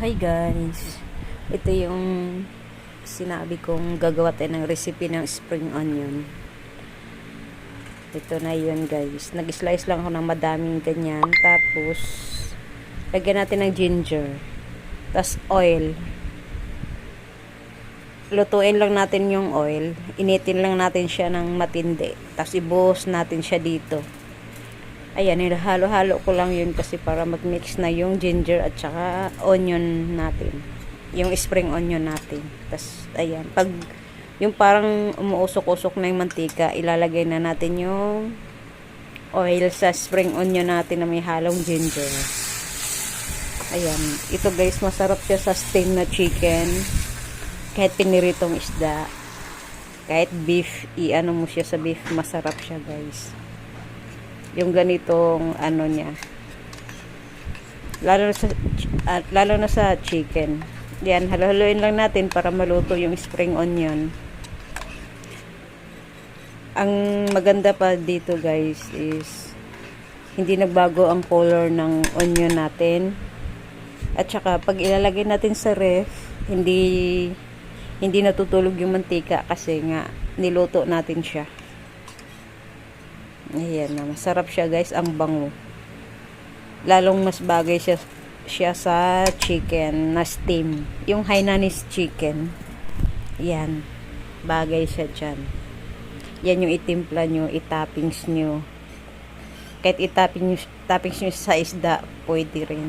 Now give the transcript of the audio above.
Hi guys, ito yung sinabi kong gagawa tayo ng recipe ng spring onion. Ito na yun guys, nag-slice lang ako ng madaming ganyan, tapos lagyan natin ng ginger, tapos oil. Lutuin lang natin yung oil, initin lang natin siya ng matindi, tapos ibuhos natin siya dito. Ayan, halo-halo ko lang yun kasi para mag-mix na yung ginger at saka onion natin. Yung spring onion natin. Tapos, ayan. Pag yung parang umuusok-usok na yung mantika, ilalagay na natin yung oil sa spring onion natin na may halong ginger. Ayan. Ito guys, masarap siya sa steam na chicken. Kahit piniritong isda. Kahit beef, i-ano mo siya sa beef, masarap siya guys. Yung ganitong ano niya, lalo na sa chicken. Yan, halo-haloin lang natin para maluto yung spring onion. Ang maganda pa dito guys is hindi nagbago ang color ng onion natin. At saka pag ilalagay natin sa ref, hindi natutulog yung mantika kasi nga niluto natin siya. Ayan na, masarap siya guys, ang bango. Lalong mas bagay siya sa chicken na steam. Yung Hainanese chicken. Yan, bagay siya dyan. Yan yung itimpla nyo, itoppings nyo. Kahit itoppings nyo sa isda, pwede rin.